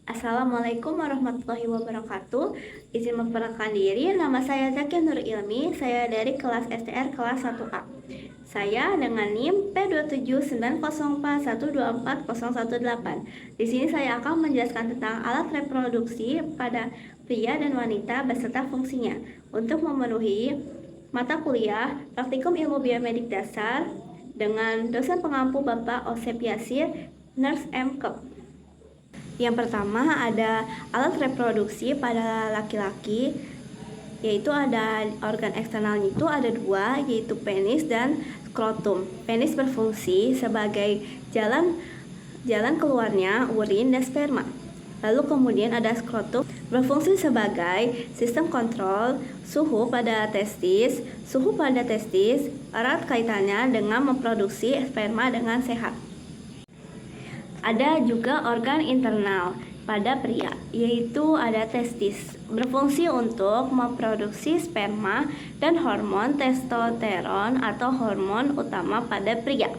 Assalamualaikum warahmatullahi wabarakatuh. Izin memperkenalkan diri, nama saya Zakia Nur Ilmi. Saya dari kelas STR kelas 1A. Saya dengan NIM P27904124018. Di sini saya akan menjelaskan tentang alat reproduksi pada pria dan wanita beserta fungsinya. Untuk memenuhi mata kuliah Praktikum Ilmu Biomedik Dasar dengan dosen pengampu Bapak Osep Yasir, Nurse M. Yang pertama ada alat reproduksi pada laki-laki, yaitu ada organ eksternalnya itu ada dua, yaitu penis dan skrotum. Penis berfungsi sebagai jalan keluarnya urin dan sperma. Lalu kemudian ada skrotum berfungsi sebagai sistem kontrol suhu pada testis. Suhu pada testis erat kaitannya dengan memproduksi sperma dengan sehat. Ada juga organ internal pada pria, yaitu ada testis, berfungsi untuk memproduksi sperma dan hormon testosteron atau hormon utama pada pria.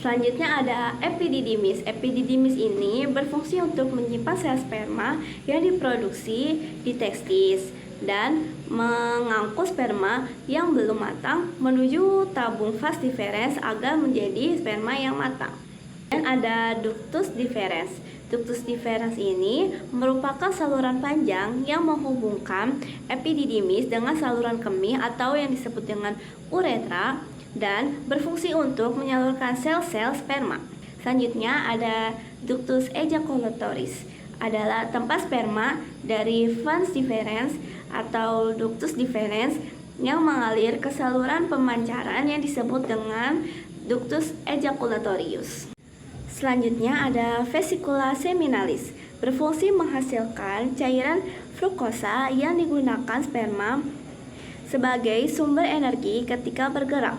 Selanjutnya ada epididymis. Epididymis ini berfungsi untuk menyimpan sel sperma yang diproduksi di testis dan mengangkut sperma yang belum matang menuju tabung vas deferens agar menjadi sperma yang matang. Dan ada ductus deferens. Ductus deferens ini merupakan saluran panjang yang menghubungkan epididymis dengan saluran kemih atau yang disebut dengan uretra dan berfungsi untuk menyalurkan sel-sel sperma. Selanjutnya ada ductus ejaculatoris, adalah tempat sperma dari vas deferens atau ductus deferens yang mengalir ke saluran pemancaran yang disebut dengan ductus ejaculatorius. Selanjutnya ada vesicula seminalis, berfungsi menghasilkan cairan fruktosa yang digunakan sperma sebagai sumber energi ketika bergerak.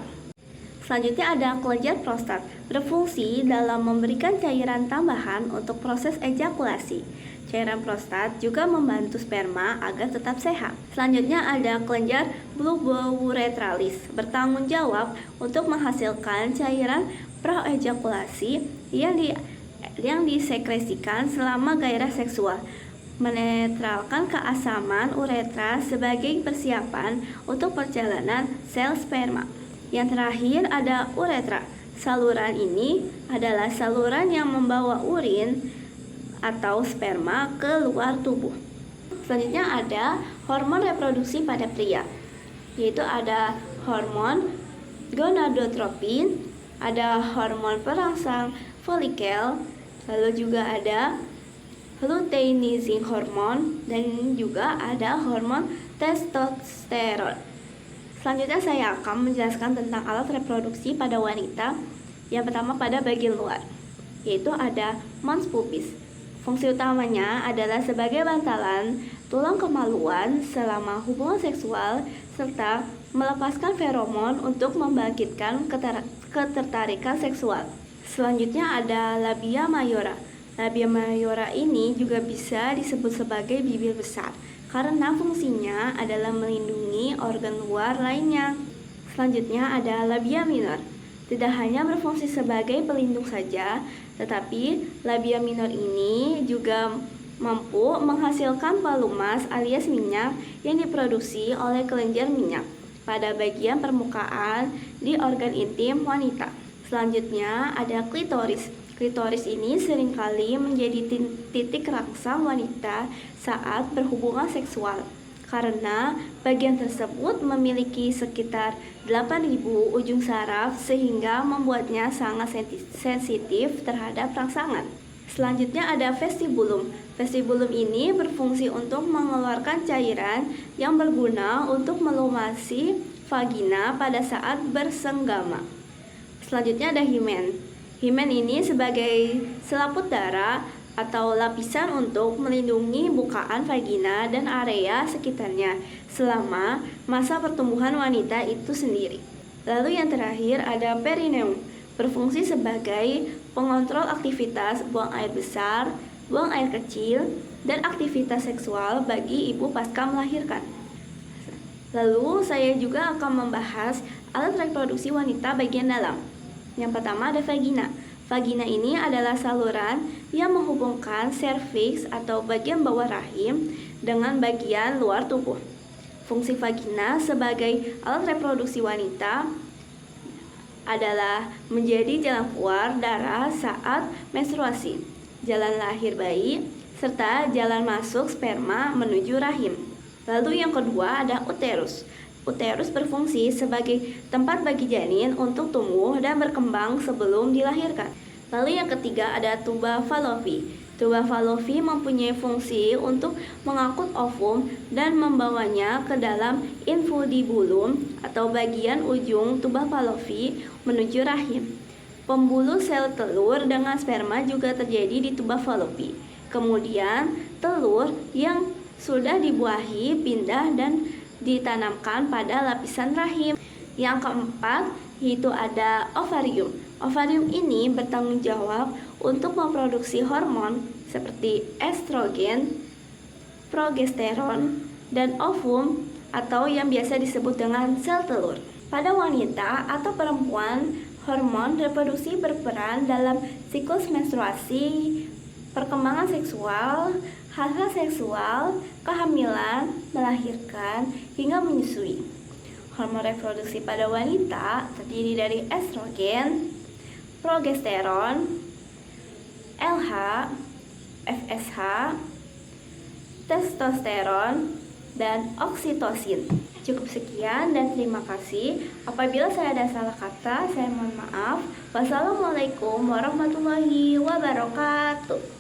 Selanjutnya ada kelenjar prostat, berfungsi dalam memberikan cairan tambahan untuk proses ejakulasi. Cairan prostat juga membantu sperma agar tetap sehat. Selanjutnya ada kelenjar bulbouretralis, bertanggung jawab untuk menghasilkan cairan praejakulasi yang disekresikan selama gairah seksual, menetralkan keasaman uretra sebagai persiapan untuk perjalanan sel sperma. Yang terakhir ada uretra. Saluran ini adalah saluran yang membawa urin atau sperma ke luar tubuh. Selanjutnya ada hormon reproduksi pada pria, yaitu ada hormon gonadotropin, ada hormon perangsang folikel, lalu juga ada luteinizing hormon, dan juga ada hormon testosteron. Selanjutnya saya akan menjelaskan tentang alat reproduksi pada wanita. Yang pertama pada bagian luar, yaitu ada mons pubis. Fungsi utamanya adalah sebagai bantalan tulang kemaluan selama hubungan seksual serta melepaskan feromon untuk membangkitkan ketertarikan seksual. Selanjutnya ada labia mayora. Labia mayora ini juga bisa disebut sebagai bibir besar karena fungsinya adalah melindungi organ luar lainnya. Selanjutnya ada labia minor. Tidak hanya berfungsi sebagai pelindung saja, tetapi labia minor ini juga mampu menghasilkan pelumas alias minyak yang diproduksi oleh kelenjar minyak pada bagian permukaan di organ intim wanita. Selanjutnya ada klitoris. Klitoris ini seringkali menjadi titik rangsang wanita saat berhubungan seksual karena bagian tersebut memiliki sekitar 8.000 ujung saraf sehingga membuatnya sangat sensitif terhadap rangsangan. Selanjutnya ada vestibulum. Vestibulum ini berfungsi untuk mengeluarkan cairan yang berguna untuk melumasi vagina pada saat bersenggama. Selanjutnya ada himen. Himen ini sebagai selaput darah atau lapisan untuk melindungi bukaan vagina dan area sekitarnya selama masa pertumbuhan wanita itu sendiri. Lalu yang terakhir ada perineum, berfungsi sebagai pengontrol aktivitas buang air besar, buang air kecil, dan aktivitas seksual bagi ibu pasca melahirkan. Lalu saya juga akan membahas alat reproduksi wanita bagian dalam. Yang pertama ada vagina. Vagina ini adalah saluran yang menghubungkan serviks atau bagian bawah rahim dengan bagian luar tubuh. Fungsi vagina sebagai alat reproduksi wanita adalah menjadi jalan keluar darah saat menstruasi, jalan lahir bayi, serta jalan masuk sperma menuju rahim. Lalu yang kedua ada uterus. Uterus berfungsi sebagai tempat bagi janin untuk tumbuh dan berkembang sebelum dilahirkan. Lalu yang ketiga ada tuba Fallopi. Tuba Fallopi mempunyai fungsi untuk mengangkut ovum dan membawanya ke dalam infundibulum atau bagian ujung tuba Fallopi menuju rahim. Pembuluh sel telur dengan sperma juga terjadi di tuba Fallopi. Kemudian telur yang sudah dibuahi pindah dan ditanamkan pada lapisan rahim. Yang keempat yaitu ada ovarium. Ovarium ini bertanggung jawab untuk memproduksi hormon seperti estrogen, progesteron, dan ovum atau yang biasa disebut dengan sel telur. Pada wanita atau perempuan, hormon reproduksi berperan dalam siklus menstruasi, perkembangan seksual, hal-hal seksual, kehamilan, melahirkan, hingga menyusui. Hormon reproduksi pada wanita terdiri dari estrogen, progesteron, LH, FSH, testosteron, dan oksitosin. Cukup sekian dan terima kasih. Apabila saya ada salah kata, saya mohon maaf. Wassalamualaikum warahmatullahi wabarakatuh.